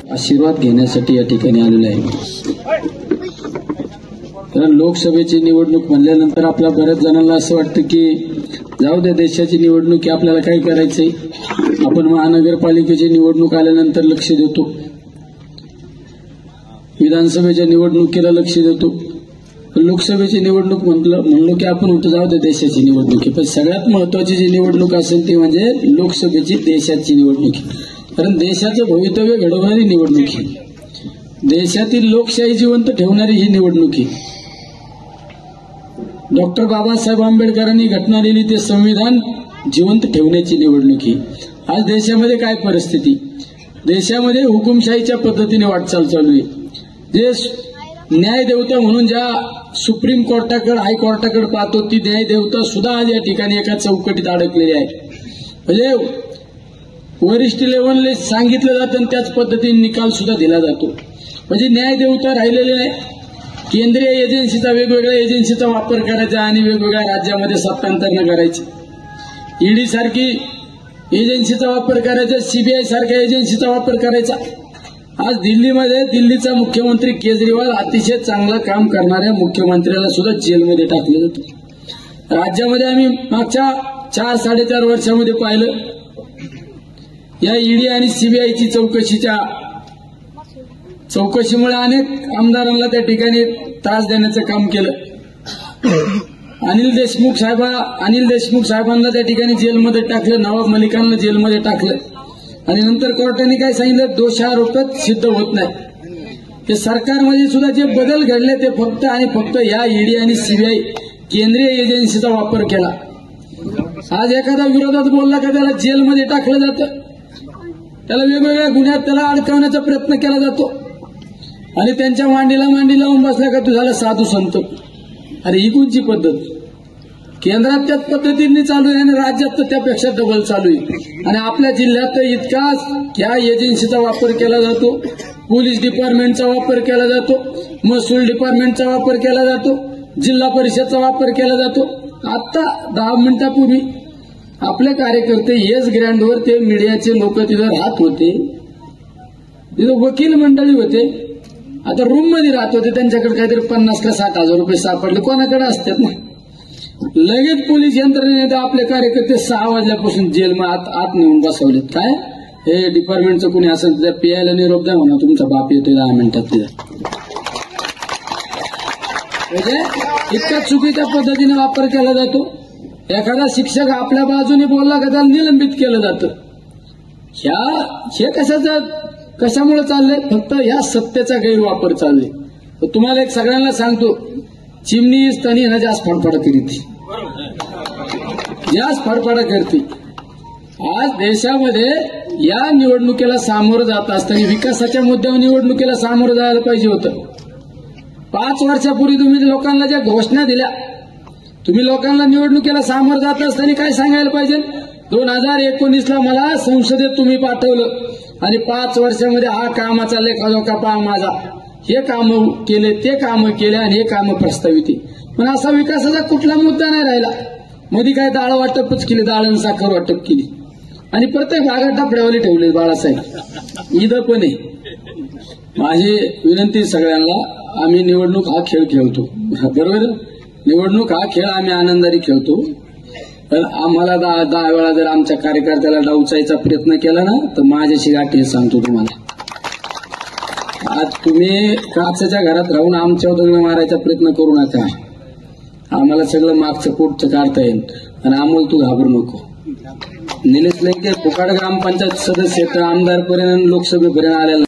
आशीर्वाद घेण्यासाठी या ठिकाणी आलेलो आहे। कारण लोकसभेची निवडणूक म्हणल्यानंतर आपल्या बऱ्याच जणांना असं वाटतं की जाऊ दे, देशाची निवडणूक की आपल्याला काय करायचंय, आपण महानगरपालिकेची निवडणूक आल्यानंतर लक्ष देतो, विधानसभेच्या निवडणुकीला लक्ष देतो, लोकसभेची निवडणूक म्हणलो की आपण होतो जाऊ दे देशाची निवडणूक आहे। पण सगळ्यात महत्वाची जी निवडणूक असेल ती म्हणजे लोकसभेची देशाची निवडणूक आहे। कारण देशाचं भवितव्य घडवणारी निवडणूक आहे, देशातील लोकशाही जिवंत ठेवणारी ही निवडणूक आहे। डॉक्टर बाबासाहेब आंबेडकरांनी घटना लिहिली ते संविधान जिवंत ठेवण्याची निवडणूक आहे। आज देशामध्ये काय परिस्थिती, देशामध्ये हुकुमशाहीच्या पद्धतीने वाटचाल चालू आहे। जे न्यायदेवता म्हणून ज्या सुप्रीम कोर्टाकडे हायकोर्टाकडे पाहतो ती न्यायदेवता सुद्धा आज या ठिकाणी एका चौकटीत अडकलेली आहे। म्हणजे वरिष्ठ लेव्हलला सांगितलं जातं आणि त्याच पद्धतीने निकाल सुद्धा दिला जातो। म्हणजे न्यायदेवता राहिलेले नाही, केंद्रीय एजन्सीचा वेगवेगळ्या एजन्सीचा वापर करायचा आणि वेगवेगळ्या राज्यामध्ये सत्तांतरण करायचे, ईडी सारखी एजन्सीचा वापर करायचा, सीबीआय सारख्या एजन्सीचा वापर करायचा। आज दिल्लीमध्ये दिल्लीचा मुख्यमंत्री केजरीवाल अतिशय चांगलं काम करणाऱ्या मुख्यमंत्र्याला सुद्धा जेलमध्ये टाकलं जातं। राज्यामध्ये आम्ही मागच्या 4-4.5 वर्षामध्ये पाहिलं, या ईडी आणि सीबीआयची चौकशीमुळे अनेक आमदारांना त्या ठिकाणी त्रास देण्याचं काम केलं। अनिल देशमुख साहेबांना त्या ठिकाणी जेलमध्ये टाकलं, नवाब मलिकांना जेलमध्ये टाकलं आणि नंतर कोर्टाने काय सांगितलं, दोषारोपच सिद्ध होत नाही। हे सरकारमध्ये सुद्धा जे बदल घडले ते फक्त आणि फक्त या ईडी आणि सीबीआय केंद्रीय एजन्सीचा वापर केला। आज एखादा विरोधात बोलला का त्याला जेलमध्ये टाकलं जातं, त्याला वेगवेगळ्या गुन्ह्यात त्याला अडकवण्याचा प्रयत्न केला जातो आणि त्यांच्या मांडीला मांडी लावून बसला का तू झाला साधू संत। अरे ही कोणची पद्धत, केंद्रात त्याच पद्धतीने चालू आहे आणि राज्यात तर त्यापेक्षा डबल चालू आहे। आणि आपल्या जिल्ह्यात तर इतका या एजन्सीचा वापर केला जातो, पोलीस डिपार्टमेंटचा वापर केला जातो, महसूल डिपार्टमेंटचा वापर केला जातो, जिल्हा परिषदचा वापर केला जातो। आता 10 मिनिटापूर्वी आपले कार्यकर्ते येस ग्रँडवर ते मीडियाचे लोक तिथं राहत होते, तिथं वकील मंडळी होते, आता रूम मध्ये राहत होते, त्यांच्याकडे काहीतरी 50 का 60 हजार रुपये सापडले, कोणाकडे असतात ना, लगेच पोलीस यंत्रणेने आपले कार्यकर्ते 6 वाजल्यापासून जेलमध्ये आत नेऊन बसवलेत। काय हे डिपार्टमेंटचं कोणी असेल तर पियाला निरोप द्या म्हणा, तुमचा बाप येतोय 10 मिनिटात तिथं। म्हणजे इतक्या चुकीच्या पद्धतीने वापर केला जातो। एखादा शिक्षक आपल्या बाजूने बोलला का त्याला निलंबित केलं जातं। हे कशामुळे चाललंय, फक्त या सत्तेचा गैरवापर चाललाय। तुम्हाला एक सगळ्यांना सांगतो, चिमणी स्तनी ना जास्त फडफडा करीत, जास्त फडफडा करते। आज देशामध्ये या निवडणुकीला सामोरं जात असताना विकासाच्या मुद्द्यावर निवडणुकीला सामोरं जायला पाहिजे होतं। 5 वर्षापूर्वी तुम्ही लोकांना ज्या घोषणा दिल्या, तुम्ही लोकांना निवडणुकीला सामोरं जात असताना काय सांगायला पाहिजे, 2019ला मला संसदेत तुम्ही पाठवलं आणि 5 वर्षामध्ये हा कामाचा लेखाजोखा पहा माझा, हे काम केले, ते काम केले आणि हे काम प्रस्तावित। पण असा विकासाचा कुठला मुद्दा नाही राहिला। मध्ये काय डाळ वाटपच केली, डाळ आणि साखर वाटप केली आणि प्रत्येक भागात डफड्यावाले ठेवले बाळासाहेब। ईद पण आहे। माझी विनंती सगळ्यांना, आम्ही निवडणूक हा खेळ खेळतो, बरोबर, निवडणूक हा खेळ आम्ही आनंदाने खेळतो। पण आम्हाला 10 वेळा जर आमच्या कार्यकर्त्याला डावचायचा प्रयत्न केला ना तर माझ्याशी गाठी सांगतो तुम्हाला। आज तुम्ही काचेच्या घरात राहून आमच्यावर दगड मारायचा प्रयत्न करू नका, आम्हाला सगळं मागचं पुढचं काढता येईल आणि अमोल तू घाबरू नको। निलेश लंके फुकाड ग्रामपंचायत सदस्य आमदारपर्यंत लोकसभेपर्यंत आलेला